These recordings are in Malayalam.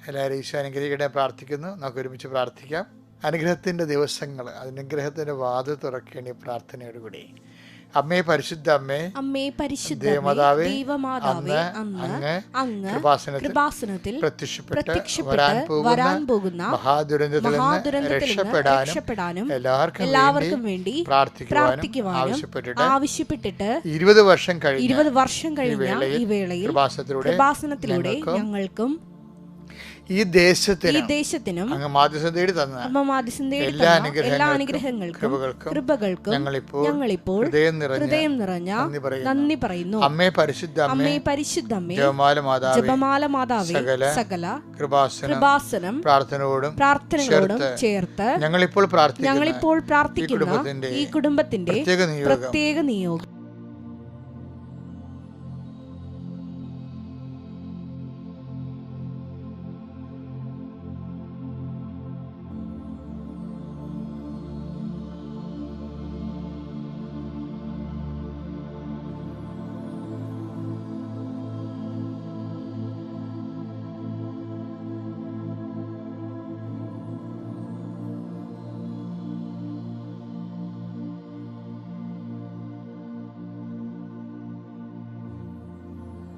എല്ലാവരും ഈശോ അനുഗ്രഹിക്കട്ടെ പ്രാർത്ഥിക്കുന്നു. നമുക്ക് ഒരുമിച്ച് പ്രാർത്ഥിക്കാം. അനുഗ്രഹത്തിൻ്റെ ദിവസങ്ങൾ, അനുഗ്രഹത്തിൻ്റെ വാതിൽ തുറക്കേണ്ട പ്രാർത്ഥനയോടുകൂടി. അമ്മേ പരിശുദ്ധ അമ്മേ, അമ്മേ പരിശുദ്ധ ദേവമാതാവേ, ദൈവമാതാവേ, അങ്ങ് കൃപാസനത്തിൽ പ്രത്യക്ഷപ്പെട്ട് വരാൻ പോകുന്ന മഹാദുരന്തത്തിൽ നിന്ന് രക്ഷപ്പെടാനും എല്ലാവർക്കും വേണ്ടി പ്രാർത്ഥിക്കുവാനും ആവശ്യപ്പെട്ടിട്ട് 20 വർഷം കഴിഞ്ഞ ഈ വേളയിൽ കൃപാസനത്തിലൂടെ ഞങ്ങൾക്കും ഈ ദേശത്തിനും അങ്ങ് മാധ്യസ്ഥം തേടി തന്ന എല്ലാ അനുഗ്രഹങ്ങൾക്കും കൃപകൾക്കും ഞങ്ങളിപ്പോൾ ഹൃദയം നിറഞ്ഞ നന്ദി പറയുന്നു. അമ്മേ പരിശുദ്ധ അമ്മേ, ജപമാല മാതാവേ, സകല കൃപാസനം പ്രാർത്ഥനയോടും ചേർത്ത് ഞങ്ങളിപ്പോൾ പ്രാർത്ഥിക്കുന്ന ഈ കുടുംബത്തിന്റെ പ്രത്യേക നിയോഗം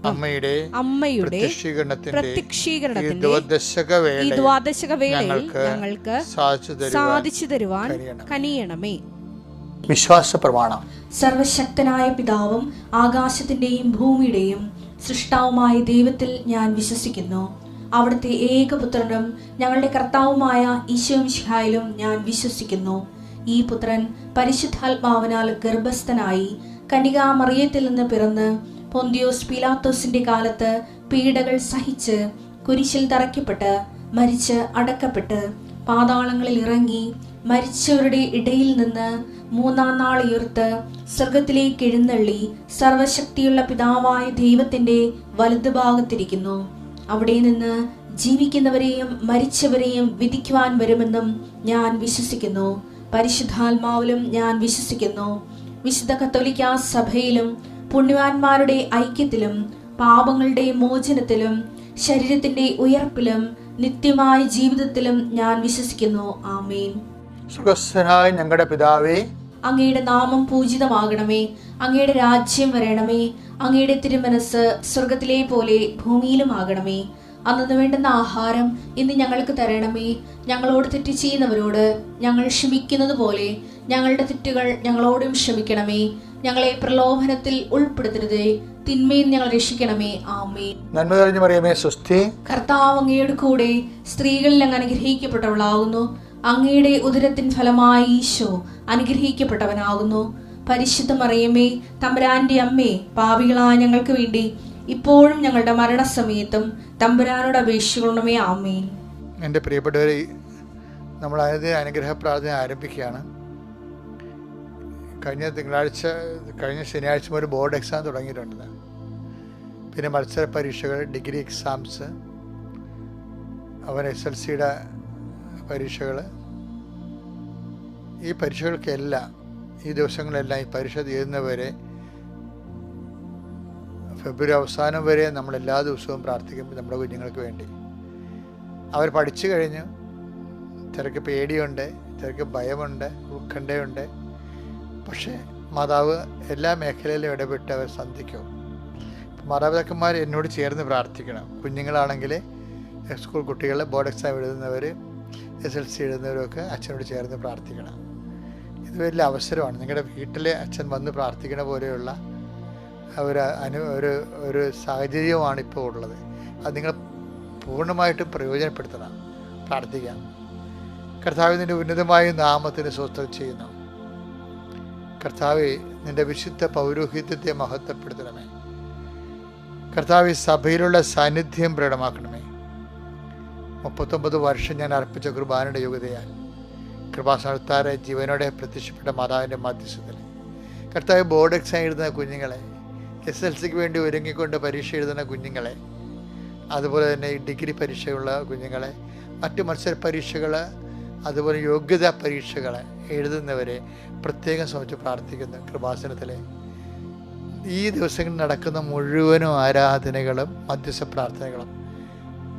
അമ്മയുടെ പ്രത്യക്ഷീകരണത്തിന്റെ ഈ ദ്വാദശക വേളയിൽ ഞങ്ങൾക്ക് സാധിച്ചു തരുവാൻ കനിയണമേ. വിശ്വാസ പ്രമാണം. സർവശക്തനായ പിതാവും ആകാശത്തിന്റെയും ഭൂമിയുടെയും സൃഷ്ടാവുമായ ദൈവത്തിൽ ഞാൻ വിശ്വസിക്കുന്നു. അവിടുത്തെ ഏകപുത്രനും ഞങ്ങളുടെ കർത്താവുമായ ഈശോ മിശിഹായിലും ഞാൻ വിശ്വസിക്കുന്നു. ഈ പുത്രൻ പരിശുദ്ധാത്മാവിനാൽ ഗർഭസ്ഥനായി കന്യകാമറിയത്തിൽ നിന്ന് പിറന്ന് പൊന്തിയോസ് പീലാത്തോസിന്റെ കാലത്ത് പീഡകൾ സഹിച്ച് കുരിശിൽ തറയ്ക്കപ്പെട്ട് മരിച്ച് അടക്കപ്പെട്ട് പാതാളങ്ങളിൽ ഇറങ്ങി മരിച്ചവരുടെ ഇടയിൽ നിന്ന് 3-ാം നാൾ ഉയർത്ത് സ്വർഗത്തിലേക്ക് എഴുന്നള്ളി സർവശക്തിയുള്ള പിതാവായ ദൈവത്തിന്റെ വലതുഭാഗത്തിരിക്കുന്നു. അവിടെ നിന്ന് ജീവിക്കുന്നവരെയും മരിച്ചവരെയും വിധിക്കുവാൻ വരുമെന്നും ഞാൻ വിശ്വസിക്കുന്നു. പരിശുദ്ധാത്മാവിലും ഞാൻ വിശ്വസിക്കുന്നു. വിശുദ്ധ കത്തോലിക്കാ സഭയിലും പുണ്യവാന്മാരുടെ ഐക്യത്തിലും പാപങ്ങളുടെ മോചനത്തിലും ശരീരത്തിന്റെ ഉയർപ്പിലും നിത്യമായ ജീവിതത്തിലും ഞാൻ വിശ്വസിക്കുന്നു. ആമേൻ. സുഖസ്ഥനായ ഞങ്ങളുടെ പിതാവേ, അങ്ങയുടെ നാമം പൂജിതമാകണമേ. അങ്ങയുടെ രാജ്യം വരണമേ. അങ്ങയുടെ തിരുമനസ് സ്വർഗത്തിലെ പോലെ ഭൂമിയിലും ആകണമേ. അന്നു വേണ്ടുന്ന ആഹാരം ഇന്ന് ഞങ്ങൾക്ക് തരണമേ. ഞങ്ങളോട് തെറ്റ് ചെയ്യുന്നവരോട് ഞങ്ങൾ ക്ഷമിക്കുന്നത് പോലെ ഞങ്ങളുടെ തെറ്റുകൾ ഞങ്ങളോടും ക്ഷമിക്കണമേ. ഞങ്ങളെ പ്രലോഭനത്തിൽ ഉൾപ്പെടുത്തരുതേ, തിന്മയിൽ ഞങ്ങൾ രക്ഷിക്കണമേ. ആമേൻ. നന്മ നിറഞ്ഞ മറിയമേ, സ്വസ്തി. കർത്താവ് അങ്ങയുടെ കൂടെ സ്ത്രീകളിൽ അങ്ങ് അനുഗ്രഹിക്കപ്പെട്ടവളാകുന്നു. അങ്ങയുടെ ഉദരത്തിൻ ഫലമായി ഈശോ അനുഗ്രഹിക്കപ്പെട്ടവനാകുന്നു. പരിശുദ്ധ മറിയമേ, തമ്പുരാന്റെ അമ്മേ, പാപികളായ ഞങ്ങൾക്ക് വേണ്ടി ഇപ്പോഴും ഞങ്ങളുടെ മരണസമയത്തും തമ്പുരാനോട് അപേക്ഷിക്കണമേ. ആമേൻ. എൻ്റെ പ്രിയപ്പെട്ടവരെ, നമ്മൾ അനുഗ്രഹ പ്രാർത്ഥന ആരംഭിക്കുകയാണ്. കഴിഞ്ഞ ശനിയാഴ്ച ഒരു ബോർഡ് എക്സാം തുടങ്ങിയിട്ടുണ്ട്. പിന്നെ മത്സര പരീക്ഷകൾ, ഡിഗ്രി എക്സാംസ്, SLCയുടെ പരീക്ഷകൾ. ഈ പരീക്ഷകൾക്കെല്ലാം ഈ ദിവസങ്ങളെല്ലാം ഈ പരീക്ഷ തീരുന്നവരെ ഫെബ്രുവരി അവസാനം വരെ നമ്മളെല്ലാ ദിവസവും പ്രാർത്ഥിക്കും നമ്മുടെ കുഞ്ഞുങ്ങൾക്ക് വേണ്ടി. അവർ പഠിച്ചു കഴിഞ്ഞ് ചിലർക്ക് പേടിയുണ്ട്, ചിലർക്ക് ഭയമുണ്ട്, ഉത്കണ്ഠയുണ്ട്. പക്ഷേ മാതാവ് എല്ലാ മേഖലയിലും ഇടപെട്ട് അവർ സന്ധിക്കും. മാതാപിതാക്കന്മാർ എന്നോട് ചേർന്ന് പ്രാർത്ഥിക്കണം. കുഞ്ഞുങ്ങളാണെങ്കിൽ സ്കൂൾ കുട്ടികൾ, ബോർഡ് എക്സാം എഴുതുന്നവർ, SLC എഴുതുന്നവരൊക്കെ അച്ഛനോട് ചേർന്ന് പ്രാർത്ഥിക്കണം. ഇത് വലിയ അവസരമാണ്. നിങ്ങളുടെ വീട്ടിലെ അച്ഛൻ വന്ന് പ്രാർത്ഥിക്കണ പോലെയുള്ള ഒരു സാഹചര്യമാണ് ഇപ്പോൾ ഉള്ളത്. അത് നിങ്ങൾ പൂർണ്ണമായിട്ടും പ്രയോജനപ്പെടുത്തണം. പ്രാർത്ഥിക്കാം. കർത്താവ്, നിൻ്റെ ഉന്നതമായ നാമത്തിന് സ്തോത്രം ചെയ്യുന്നു. കർത്താവെ, നിൻ്റെ വിശുദ്ധ പൗരോഹിത്യത്തെ മഹത്വപ്പെടുത്തണമേ. കർത്താവ്, സഭയിലുള്ള സാന്നിധ്യം പ്രകടമാക്കണമേ. 39 വർഷം ഞാൻ അർപ്പിച്ച കുർബാനയുടെ യോഗ്യതയാൽ കൃപാസനത്താറെ ജീവനോടെ പ്രത്യക്ഷപ്പെട്ട മാതാവിൻ്റെ മധ്യസ്ഥത്തിൽ കർത്താവ്, ബോർഡ് എക്സാം എഴുതുന്ന കുഞ്ഞുങ്ങളെ, SLCക്ക് വേണ്ടി ഒരുങ്ങിക്കൊണ്ട് പരീക്ഷ എഴുതുന്ന കുഞ്ഞുങ്ങളെ, അതുപോലെ തന്നെ ഡിഗ്രി പരീക്ഷയുള്ള കുഞ്ഞുങ്ങളെ, മറ്റു മത്സര പരീക്ഷകൾ, അതുപോലെ യോഗ്യതാ പരീക്ഷകൾ എഴുതുന്നവരെ പ്രത്യേകം സംബന്ധിച്ച് പ്രാർത്ഥിക്കുന്നു. കൃപാസനത്തിലെ ഈ ദിവസങ്ങളിൽ നടക്കുന്ന മുഴുവനും ആരാധനകളും മധ്യസ്ഥ പ്രാർത്ഥനകളും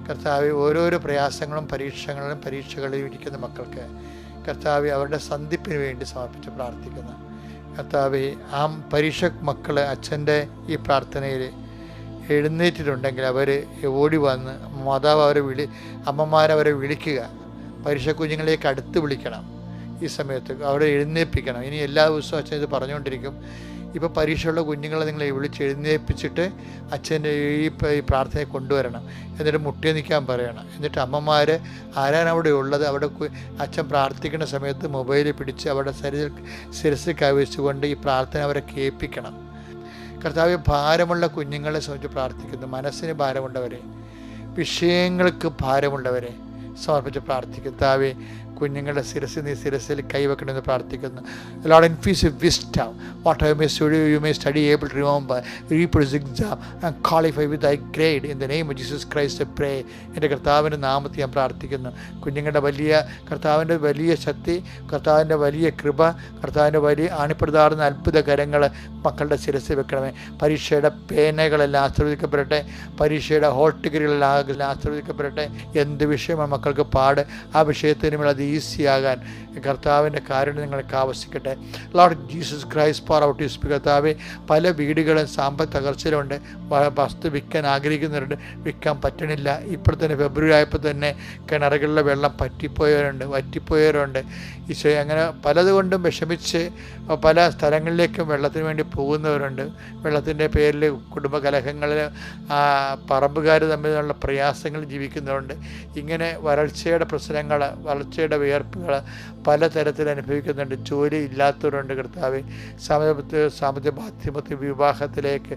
കർത്താവ് ഓരോരോ പ്രയാസങ്ങളും പരീക്ഷകളിലും ഇരിക്കുന്ന മക്കൾക്ക് കർത്താവ് അവരുടെ സന്ധിപ്പിന് വേണ്ടി സമർപ്പിച്ച് പ്രാർത്ഥിക്കുന്നു. കർത്താവ് ആ പരീക്ഷ മക്കൾ അച്ഛൻ്റെ ഈ പ്രാർത്ഥനയിൽ എഴുന്നേറ്റിട്ടുണ്ടെങ്കിൽ അവർ ഓടി വന്ന് മാതാവ് അമ്മമാരവരെ വിളിക്കുക. പരീക്ഷ കുഞ്ഞുങ്ങളിലേക്ക് അടുത്ത് വിളിക്കണം. ഈ സമയത്ത് അവരെ എഴുന്നേൽപ്പിക്കണം. ഇനി എല്ലാ ദിവസവും അച്ഛൻ ഇത് പറഞ്ഞുകൊണ്ടിരിക്കും. ഇപ്പോൾ പരീക്ഷയുള്ള കുഞ്ഞുങ്ങളെ നിങ്ങൾ വിളിച്ച് എഴുന്നേൽപ്പിച്ചിട്ട് അച്ഛൻ്റെ ഈ പ്രാർത്ഥനയെ കൊണ്ടുവരണം. എന്നിട്ട് മുട്ടി നിൽക്കാൻ പറയണം. എന്നിട്ട് അമ്മമാർ ആരാണ് അവിടെ ഉള്ളത് അവിടെ അച്ഛൻ പ്രാർത്ഥിക്കുന്ന സമയത്ത് മൊബൈലിൽ പിടിച്ച് അവിടെ ശിരസിൽ കവിച്ചുകൊണ്ട് ഈ പ്രാർത്ഥന അവരെ കേൾപ്പിക്കണം. കർത്താവ് ഭാരമുള്ള കുഞ്ഞുങ്ങളെ സംബന്ധിച്ച് പ്രാർത്ഥിക്കുന്നു. മനസ്സിന് ഭാരമുള്ളവരെ, വിഷയങ്ങൾക്ക് ഭാരമുള്ളവരെ സമർപ്പിച്ച് പ്രാർത്ഥിക്കും. കർത്താവേ, കുഞ്ഞുങ്ങളുടെ ശിരസിൽ കൈവെക്കണമെന്ന് പ്രാർത്ഥിക്കുന്നു. Lord, infuse wisdom. Whatever you may study, able to remember, reproduce exam and qualify with thy grade. In the name of Jesus Christ I pray. എൻ്റെ കർത്താവിൻ്റെ നാമത്തിൽ ഞാൻ പ്രാർത്ഥിക്കുന്നു. കുഞ്ഞുങ്ങളുടെ കർത്താവിൻ്റെ വലിയ ശക്തി, കർത്താവിൻ്റെ വലിയ കൃപ, കർത്താവിൻ്റെ വലിയ ആണിപ്പെടുത്താറുന്ന അത്ഭുത കരങ്ങൾ മക്കളുടെ ശിരസിൽ വെക്കണമേ. പരീക്ഷയുടെ പേനകളെല്ലാം ആശീർവദിക്കപ്പെടട്ടെ. പരീക്ഷയുടെ ഹോൾ ടിക്കറ്റുകളെല്ലാം ആശീർവദിക്കപ്പെടട്ടെ. എന്ത് വിഷയമാണ് മക്കൾക്ക് പാട്, ആ വിഷയത്തിന് അത് ഈസിയാകാൻ കർത്താവിൻ്റെ കാരുണ്യം നിങ്ങൾക്ക് ആവശ്യിക്കട്ടെ. Lord Jesus Christ for out you speak. കർത്താവേ, പല വീടുകളും സാമ്പത്തിക തകർച്ചയിലുണ്ട്. വസ്തു വിൽക്കാൻ ആഗ്രഹിക്കുന്നവരുണ്ട്, വിൽക്കാൻ പറ്റണില്ല. ഇപ്പോൾ തന്നെ ഫെബ്രുവരി ആയപ്പോൾ തന്നെ കിണറുകളിലെ വെള്ളം വറ്റിപ്പോയവരുണ്ട്. ഈശോ, അങ്ങനെ പലതുകൊണ്ടും വിഷമിച്ച് പല സ്ഥലങ്ങളിലേക്കും വെള്ളത്തിന് വേണ്ടി പോകുന്നവരുണ്ട്. വെള്ളത്തിൻ്റെ പേരിൽ കുടുംബ കലഹങ്ങളിൽ പറമ്പുകാർ തമ്മിലുള്ള പ്രയാസങ്ങൾ ജീവിക്കുന്നവരുണ്ട്. ഇങ്ങനെ വരൾച്ചയുടെ പ്രശ്നങ്ങൾ, വരൾച്ചയുടെ വിയർപ്പുകൾ പലതരത്തിൽ അനുഭവിക്കുന്നുണ്ട്. ജോലി ഇല്ലാത്തവരുണ്ട്. കർത്താവ്, സാമ്പത്തിക മാധ്യമത്തിൽ വിവാഹത്തിലേക്ക്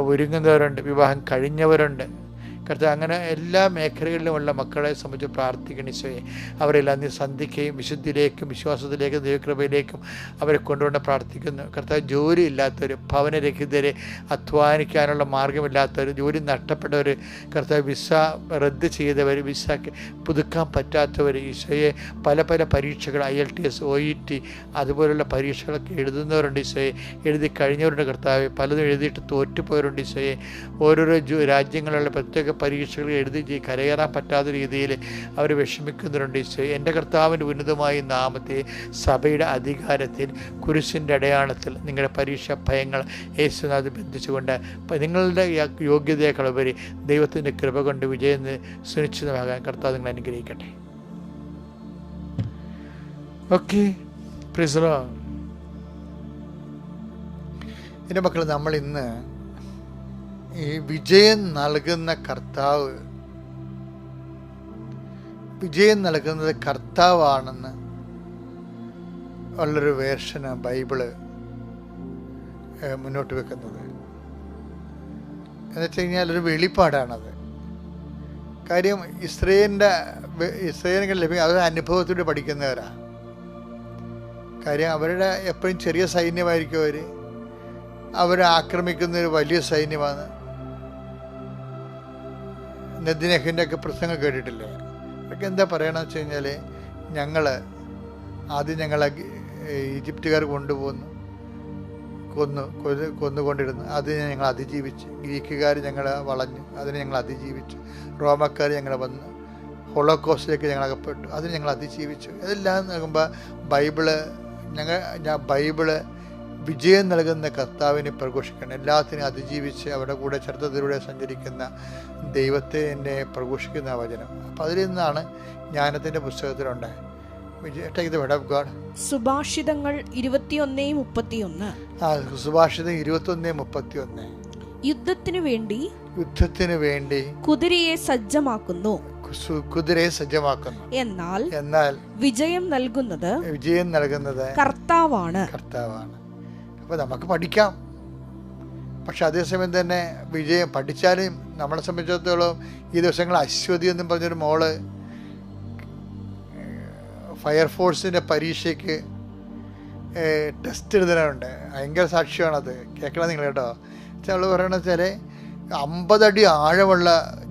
ഒരുങ്ങുന്നവരുണ്ട്, വിവാഹം കഴിഞ്ഞവരുണ്ട്. കർത്താവ്, അങ്ങനെ എല്ലാ മേഖലകളിലുമുള്ള മക്കളെ സംബന്ധിച്ച് പ്രാർത്ഥിക്കണം. ഈശോയെ, അവരെല്ലാം നീ സന്ധിക്കുകയും വിശുദ്ധിയിലേക്കും വിശ്വാസത്തിലേക്കും ദൈവകൃപയിലേക്കും അവരെ കൊണ്ടുകൊണ്ട് പ്രാർത്ഥിക്കുന്നു. കർത്താവ്, ജോലി ഇല്ലാത്തവർ, ഭവനരഹിതരെ, അധ്വാനിക്കാനുള്ള മാർഗമില്ലാത്തവർ, ജോലി നഷ്ടപ്പെട്ടവർ, കർത്താവ് വിസ റദ്ദ് ചെയ്തവർ, വിസ പുതുക്കാൻ പറ്റാത്തവർ, ഈശോയെ പല പരീക്ഷകൾ IELTS, OET അതുപോലുള്ള പരീക്ഷകളൊക്കെ എഴുതുന്നവരുണ്ട്. ഈശോയെ, എഴുതി കഴിഞ്ഞവരുണ്ട്. കർത്താവ്, പലതും എഴുതിയിട്ട് തോറ്റുപോയവരുണ്ട്. ഈശോയെ, ഓരോരോ രാജ്യങ്ങളിലുള്ള പ്രത്യേക പരീക്ഷകൾ എഴുതി കരകയറാൻ പറ്റാത്ത രീതിയിൽ അവർ വിഷമിക്കുന്നവരുണ്ട്. ഈശോ, എൻ്റെ കർത്താവിൻ്റെ ഉന്നതമായ നാമത്തെ സഭയുടെ അധികാരത്തിൽ കുരിശിൻ്റെ അടയാളത്തിൽ നിങ്ങളുടെ പരീക്ഷാ ഭയങ്ങൾ യേശുനാഥ് ബന്ധിച്ചുകൊണ്ട് നിങ്ങളുടെ യോഗ്യതയേക്കാളുപരി ദൈവത്തിൻ്റെ കൃപ കൊണ്ട് വിജയം സുനിശ്ചിതമാകാൻ കർത്താവ് നിങ്ങൾ അനുഗ്രഹിക്കട്ടെ. Okay, praise the Lord. എൻ്റെ മക്കൾ, നമ്മൾ ഇന്ന് ഈ വിജയം നൽകുന്ന നൽകുന്നത് കർത്താവാണെന്ന് ഉള്ളൊരു വേർഷന് ബൈബിള് മുന്നോട്ട് വെക്കുന്നത്. എന്നുവെച്ച് കഴിഞ്ഞാൽ ഒരു വെളിപ്പാടാണത്. കാര്യം ഇസ്രയേലിന് ലഭിക്കും, അത് അനുഭവത്തിലൂടെ പഠിക്കുന്നവരാണ്. കാര്യം അവരുടെ എപ്പോഴും ചെറിയ സൈന്യമായിരിക്കും. അവരെ ആക്രമിക്കുന്നൊരു വലിയ സൈന്യമാണ്. നെദ്ദിനെഹിൻ്റെ ഒക്കെ പ്രസംഗം കേട്ടിട്ടില്ലേ? അതൊക്കെ എന്താ പറയണമെന്ന് വെച്ച് കഴിഞ്ഞാൽ, ഞങ്ങളെ ഈജിപ്തുകാർ കൊന്നുകൊണ്ടിരുന്നു. അതിനെ ഞങ്ങൾ അതിജീവിച്ചു. ഗ്രീക്കുകാർ ഞങ്ങളെ വളഞ്ഞു, അതിനെ ഞങ്ങൾ അതിജീവിച്ചു. റോമക്കാർ ഞങ്ങളെ വന്ന് ഹോളോകോസ്റ്റിലേക്ക് ഞങ്ങൾ അകപ്പെട്ടു, അതിന് ഞങ്ങൾ അതിജീവിച്ചു. ഇതെല്ലാം നോക്കുമ്പോൾ ബൈബിള് വിജയം നൽകുന്ന കർത്താവിനെ പ്രഘോഷിക്കണം. എല്ലാത്തിനും അതിജീവിച്ച് അവരുടെ കൂടെ ചരിത്രത്തിലൂടെ സഞ്ചരിക്കുന്ന ദൈവത്തെ എന്നെ പ്രഘോഷിക്കുന്ന വചനം. അപ്പം അതിൽ നിന്നാണ് ജ്ഞാനത്തിൻ്റെ പുസ്തകത്തിലുണ്ട്. സുഭാഷിതങ്ങൾ 21:31. സുഭാഷിതം 21:31. യുദ്ധത്തിനു വേണ്ടി കുതിരയെ സജ്ജമാക്കുന്നു, എന്നാൽ വിജയം നൽകുന്നത് കർത്താവാണ്. അപ്പോൾ നമുക്ക് പഠിക്കാം, പക്ഷെ അതേസമയം തന്നെ വിജയം പഠിച്ചാലും നമ്മളെ സംബന്ധിച്ചിടത്തോളം ഈ ദിവസങ്ങൾ അശ്വതി എന്നും പറഞ്ഞൊരു മോള് ഫയർഫോഴ്സിൻ്റെ പരീക്ഷയ്ക്ക് ടെസ്റ്റ് എഴുതാനുണ്ട്. ഭയങ്കര സാക്ഷ്യമാണത്. കേൾക്കണം നിങ്ങൾ കേട്ടോ. അവൾ പറയണ വെച്ചാൽ 50 അടി ആഴമുള്ള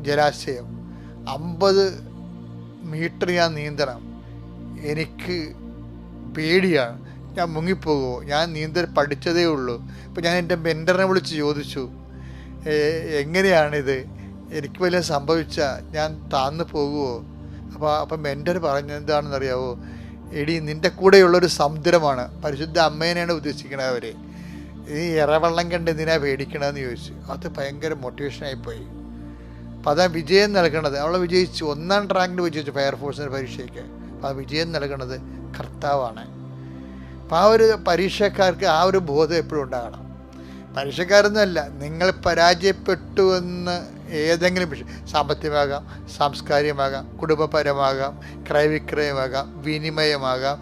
ജലാശയം, 50 മീറ്റർ ഞാൻ നീന്തണം, എനിക്ക് പേടിയാണ്, ഞാൻ മുങ്ങിപ്പോകുമോ, ഞാൻ നീന്തൽ പഠിച്ചതേ ഉള്ളൂ. അപ്പോൾ ഞാൻ എൻ്റെ മെൻറ്ററിനെ വിളിച്ച് ചോദിച്ചു, എങ്ങനെയാണിത്, എനിക്ക് വല്ലതും സംഭവിച്ചാൽ ഞാൻ താന്നു പോകുമോ? അപ്പം മെൻ്റർ പറഞ്ഞത് എന്താണെന്നറിയാവോ? എടി, നിൻ്റെ കൂടെയുള്ളൊരു സമുദ്രമാണ്. പരിശുദ്ധ അമ്മേനെയാണ് ഉദ്ദേശിക്കണത് അവർ. ഈ ഇറവെള്ളം കണ്ട് എന്തിനാ പേടിക്കണമെന്ന് ചോദിച്ചു. അത് ഭയങ്കര മോട്ടിവേഷനായിപ്പോയി. അപ്പം അതാ വിജയം നൽകണത്. അവളെ വിജയിച്ചു, 1ാം റാങ്കിൽ വിജയിച്ചു ഫയർഫോഴ്സിൻ്റെ പരീക്ഷയ്ക്ക്. അപ്പം ആ വിജയം നൽകണത് കർത്താവാണ്. അപ്പം ആ ഒരു പരീക്ഷക്കാർക്ക് ആ ഒരു ബോധം എപ്പോഴും ഉണ്ടാകണം. പരീക്ഷക്കാരൊന്നുമല്ല, നിങ്ങൾ പരാജയപ്പെട്ടു എന്ന് ഏതെങ്കിലും വിഷയം, സാമ്പത്തികമാകാം, സാംസ്കാരികമാകാം, കുടുംബപരമാകാം, ക്രയവിക്രയമാകാം, വിനിമയമാകാം,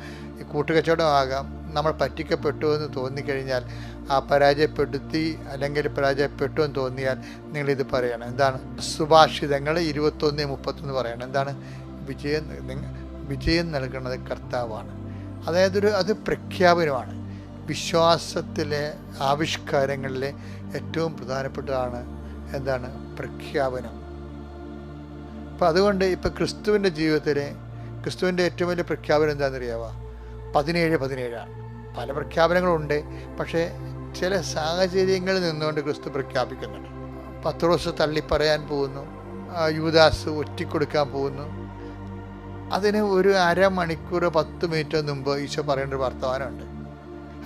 കൂട്ടുകച്ചവടമാകാം, നമ്മൾ പറ്റിക്കപ്പെട്ടു എന്ന് തോന്നിക്കഴിഞ്ഞാൽ, ആ പരാജയപ്പെടുത്തി അല്ലെങ്കിൽ പരാജയപ്പെട്ടു എന്ന് തോന്നിയാൽ നിങ്ങളിത് പറയണം. എന്താണ്? സുഭാഷിതങ്ങൾ 21:31 പറയണം. എന്താണ്? വിജയം നൽകുന്നത് കർത്താവാണ്. അതായത് അത് പ്രഖ്യാപനമാണ്. വിശ്വാസത്തിലെ ആവിഷ്കാരങ്ങളിലെ ഏറ്റവും പ്രധാനപ്പെട്ടതാണ് എന്താണ്? പ്രഖ്യാപനം. അപ്പം അതുകൊണ്ട് ഇപ്പം ക്രിസ്തുവിൻ്റെ ജീവിതത്തിൽ ക്രിസ്തുവിൻ്റെ ഏറ്റവും വലിയ പ്രഖ്യാപനം എന്താണെന്നറിയാമോ? 17:17 പല പ്രഖ്യാപനങ്ങളുണ്ട്, പക്ഷേ ചില സാഹചര്യങ്ങളിൽ നിന്നുകൊണ്ട് ക്രിസ്തു പ്രഖ്യാപിക്കുന്നുണ്ട്. പത്രോസ് തള്ളിപ്പറയാൻ പോകുന്നു, യൂദാസ് ഒറ്റിക്കൊടുക്കാൻ പോകുന്നു. അതിന് ഒരു അരമണിക്കൂർ 10 മിനിറ്റ് മുമ്പ് ഈശോ പറയേണ്ട ഒരു വർത്തമാനമുണ്ട്.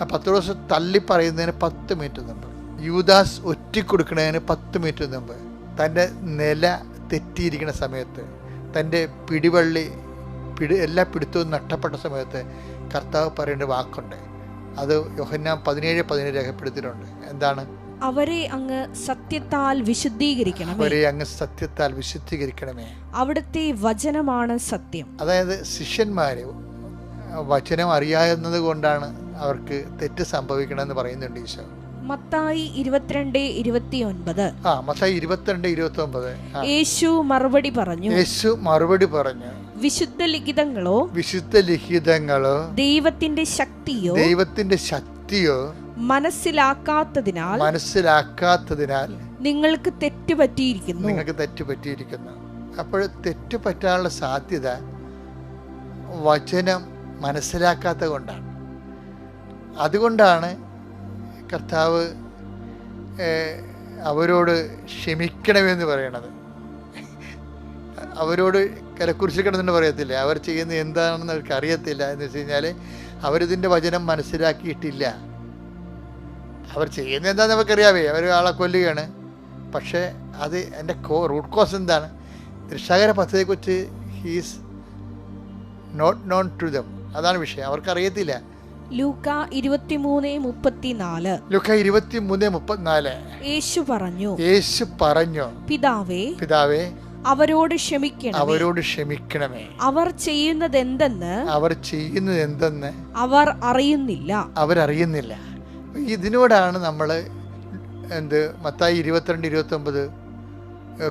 ആ പത്രോസ് തള്ളിപ്പറയുന്നതിന് 10 മിനിറ്റ് മുമ്പ്, യൂദാസ് ഒറ്റിക്കൊടുക്കുന്നതിന് 10 മിനിറ്റ് മുമ്പ്, തൻ്റെ നില തെറ്റിയിരിക്കുന്ന സമയത്ത്, തൻ്റെ എല്ലാ പിടുത്തവും നഷ്ടപ്പെട്ട സമയത്ത് കർത്താവ് പറയേണ്ട വാക്കുണ്ട്. അത് യോഹന്നാൻ 17:17 രേഖപ്പെടുത്തിയിട്ടുണ്ട്. എന്താണ്? അവരെ അങ്ങ് സത്യത്താൽ വിശുദ്ധീകരിക്കണമേ. അവിടുത്തെ വചനമാണ് സത്യം. അതായത് ശിഷ്യന്മാര് വചനം അറിയാവുന്നത് കൊണ്ടാണ് അവർക്ക് തെറ്റ് സംഭവിക്കണമെന്ന് പറയുന്നുണ്ട് ഈശോ. മത്തായി 22:29. മത്തായി 22:29. യേശു മറുപടി പറഞ്ഞു, വിശുദ്ധ ലിഖിതങ്ങളോ ദൈവത്തിന്റെ ശക്തിയോ മനസ്സിലാക്കാത്തതിനാൽ നിങ്ങൾക്ക് തെറ്റുപറ്റിയിരിക്കുന്നു. അപ്പോൾ തെറ്റ് പറ്റാനുള്ള സാധ്യത വചനം മനസ്സിലാക്കാത്തത് കൊണ്ടാണ്. അതുകൊണ്ടാണ് കർത്താവ് അവരോട് ക്ഷമിക്കണമെന്ന് പറയണത്. അവരോട് കരക്കുറിച്ചിക്കണമെന്ന് പറയത്തില്ല. അവർ ചെയ്യുന്നത് എന്താണെന്ന് അവർക്ക് അറിയത്തില്ല. എന്ന് വെച്ച് കഴിഞ്ഞാൽ അവരിതിൻ്റെ വചനം മനസ്സിലാക്കിയിട്ടില്ല. അവർ ചെയ്യുന്നത് എന്താണെന്ന് നമുക്കറിയാവേ, അവർ ആളെ കൊല്ലുകയാണ്. പക്ഷേ അത് എൻ്റെ റൂട്ട് കോസ് എന്താണ്? രക്ഷാകര പദ്ധതിയെക്കുറിച്ച് he's not known to them. അതാണ് വിഷയം. അവർക്കറിയത്തില്ല. ലൂക്കാ 23:34. യേശു പറഞ്ഞു, പിതാവേ അവരോട് ക്ഷമിക്കണമേ. അവർ ചെയ്യുന്നത് എന്തെന്ന് അവർ അറിയുന്നില്ല. ഇതിനോടാണ് നമ്മൾ മത്തായി 22:29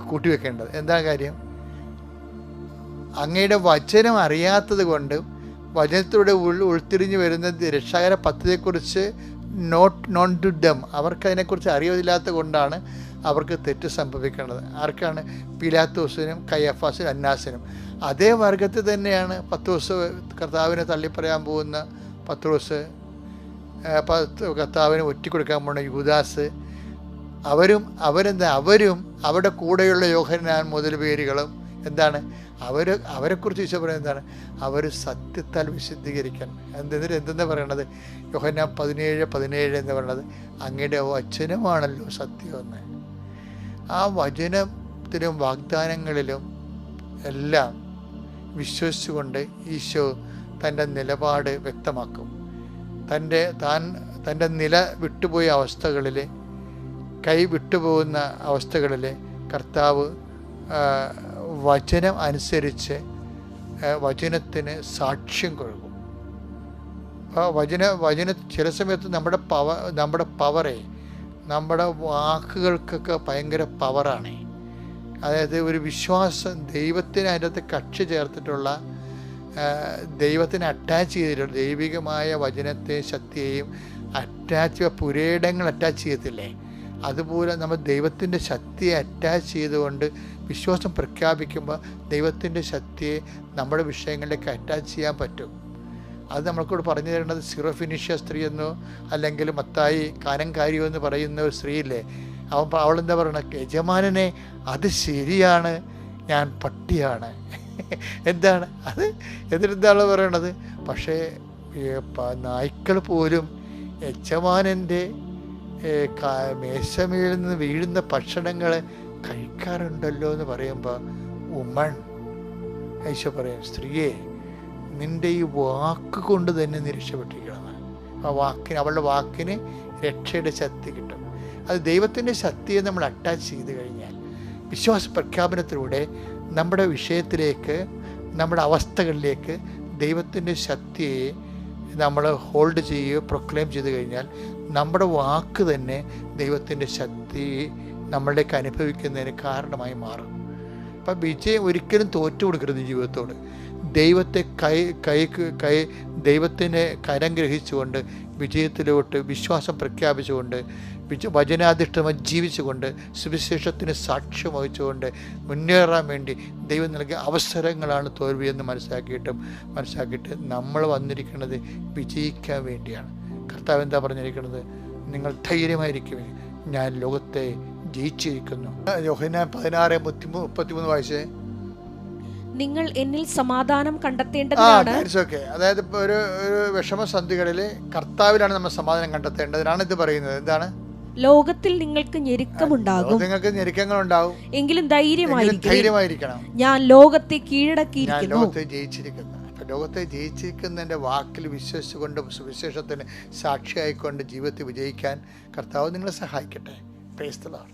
കൂട്ടിവെക്കേണ്ടത്. എന്താ കാര്യം? അങ്ങയുടെ വചനം അറിയാത്തത് കൊണ്ട്, വചനത്തിലൂടെ ഉൾത്തിരിഞ്ഞു വരുന്ന രക്ഷാകര പദ്ധതിയെക്കുറിച്ച് നോൺ ടു ഡം, അവർക്ക് അതിനെക്കുറിച്ച് അറിവില്ലാത്ത കൊണ്ടാണ് അവർക്ക് തെറ്റ് സംഭവിക്കേണ്ടത്. ആർക്കാണ്? പിലാത്തോസിനും കയ്യഫാസിനും അന്നാസിനും. അതേ വർഗത്തിൽ തന്നെയാണ് പത്രോസ്, കർത്താവിനെ തള്ളിപ്പറയാൻ പോകുന്ന പത്രോസ്, കർത്താവിനെ ഒറ്റിക്കൊടുക്കാൻ പോകുന്ന യൂദാസ്. അവരും അവരുടെ കൂടെയുള്ള യോഹന്നാൻ മുതൽ പേരുകളും എന്താണ്? അവരെക്കുറിച്ച് ഈശോ പറയുന്നത് എന്താണ്? അവർ സത്യത്താൽ വിശുദ്ധീകരിക്കാൻ. എന്തെന്ന് പറയണത്? യോഹന്നാൻ 17:17 എന്ന് പറയണത് അങ്ങയുടെ വചനമാണല്ലോ സത്യമെന്ന്. ആ വചനത്തിലും വാഗ്ദാനങ്ങളിലും എല്ലാം വിശ്വസിച്ചുകൊണ്ട് ഈശോ തൻ്റെ നിലപാട് വ്യക്തമാക്കും. തൻ്റെ നില വിട്ടുപോയ അവസ്ഥകളിൽ, കൈ വിട്ടുപോകുന്ന അവസ്ഥകളിൽ കർത്താവ് വചനം അനുസരിച്ച് വചനത്തിന് സാക്ഷ്യം കൊടുക്കും. വചന ചില സമയത്ത് നമ്മുടെ പവറേ, നമ്മുടെ വാക്കുകൾക്കൊക്കെ ഭയങ്കര പവറാണ്. അതായത് ഒരു വിശ്വാസം, ദൈവത്തിന് അതിൻ്റെ അകത്ത് കക്ഷി ചേർത്തിട്ടുള്ള, ദൈവത്തിന് അറ്റാച്ച് ചെയ്തിട്ടുള്ള ദൈവികമായ വചനത്തെ ശക്തിയെയും പുരയിടങ്ങൾ അറ്റാച്ച് ചെയ്യത്തില്ലേ, അതുപോലെ നമ്മൾ ദൈവത്തിൻ്റെ ശക്തിയെ അറ്റാച്ച് ചെയ്തുകൊണ്ട് വിശ്വാസം പ്രഖ്യാപിക്കുമ്പോൾ ദൈവത്തിൻ്റെ ശക്തിയെ നമ്മുടെ വിഷയങ്ങളിലേക്ക് അറ്റാച്ച് ചെയ്യാൻ പറ്റും. അത് നമ്മൾക്കൂടെ പറഞ്ഞു തരുന്നത് സിറോഫിനിഷ്യ സ്ത്രീ എന്നോ അല്ലെങ്കിൽ മത്തായി കാനംകാരിയോ എന്ന് പറയുന്ന ഒരു സ്ത്രീയില്ലേ, അവളെന്താ പറയണ? യജമാനനെ അത് ശരിയാണ്, ഞാൻ പട്ടിയാണ്. എന്താണ് അത്? എന്നിട്ടെന്താണ് പറയണത്? പക്ഷേ നായ്ക്കൾ പോലും യജമാനൻ്റെ മേശമേൽ നിന്ന് വീഴുന്ന ഭക്ഷണങ്ങൾ കഴിക്കാറുണ്ടല്ലോ എന്ന് പറയുമ്പോൾ, ഉമ്മൺ ഈശോ പറയും, സ്ത്രീയെ, നിൻ്റെ ഈ വാക്ക് കൊണ്ട് തന്നെ നീ രക്ഷപ്പെട്ടിരിക്കണം. ആ വാക്കിന്, അവളുടെ വാക്കിന് രക്ഷയുടെ ശക്തി കിട്ടും. അത് ദൈവത്തിൻ്റെ ശക്തിയെ നമ്മൾ അറ്റാച്ച് ചെയ്ത് കഴിഞ്ഞാൽ, വിശ്വാസ പ്രഖ്യാപനത്തിലൂടെ നമ്മുടെ വിഷയത്തിലേക്ക്, നമ്മുടെ അവസ്ഥകളിലേക്ക് ദൈവത്തിൻ്റെ ശക്തിയെ നമ്മൾ ഹോൾഡ് ചെയ്യുകയോ പ്രൊക്ലെയിം ചെയ്ത് കഴിഞ്ഞാൽ, നമ്മുടെ വാക്ക് തന്നെ ദൈവത്തിൻ്റെ ശക്തി നമ്മളിലേക്ക് അനുഭവിക്കുന്നതിന് കാരണമായി മാറും. അപ്പം വിജയം ഒരിക്കലും തോറ്റു കൊടുക്കരുത് ജീവിതത്തോട്. ദൈവത്തെ ദൈവത്തിനെ കരം ഗ്രഹിച്ചുകൊണ്ട് വിജയത്തിലോട്ട് വിശ്വാസം പ്രഖ്യാപിച്ചുകൊണ്ട് വചനാധിഷ്ഠമായി ജീവിച്ചുകൊണ്ട് സുവിശേഷത്തിന് സാക്ഷ്യം വഹിച്ചുകൊണ്ട് മുന്നേറാൻ വേണ്ടി ദൈവം നൽകിയ അവസരങ്ങളാണ് തോൽവിയെന്ന് മനസ്സിലാക്കിയിട്ട് നമ്മൾ വന്നിരിക്കുന്നത് വിജയിക്കാൻ വേണ്ടിയാണ്. കർത്താവ് എന്താ പറഞ്ഞിരിക്കുന്നത്? നിങ്ങൾ ധൈര്യമായിരിക്കുമേ, ഞാൻ ലോകത്തെ ജയിച്ചിരിക്കുന്നു. യോഹന്നാൻ 16:33 വായിച്ചേ. നിങ്ങൾ എന്നിൽ സമാധാനം കണ്ടെത്തേണ്ടതിനാണ്. അതായത് ഒരു വിഷമസന്ധികളിൽ കർത്താവിലാണ് നമ്മൾ സമാധാനം കണ്ടെത്തേണ്ടതിനാണ് ഇത് പറയുന്നത്. എന്താണ്? ലോകത്തിൽ നിങ്ങൾക്ക് ഞെരുക്കമുണ്ടാകും, നിങ്ങൾക്ക് ഞെരുക്കങ്ങളുണ്ടാകും, എങ്കിലും ധൈര്യമായിരിക്കണം, ഞാൻ ലോകത്തെ കീഴടക്കിയിരിക്കുന്നു, ലോകത്തെ ജയിച്ചിരിക്കുന്നു. അപ്പൊ ലോകത്തെ ജയിച്ചിരിക്കുന്നതിന്റെ വാക്കിൽ വിശ്വസിച്ചുകൊണ്ട് സുവിശേഷത്തിന് സാക്ഷിയായിക്കൊണ്ട് ജീവിതത്തിൽ വിജയിക്കാൻ കർത്താവ് നിങ്ങളെ സഹായിക്കട്ടെ. Praise the Lord.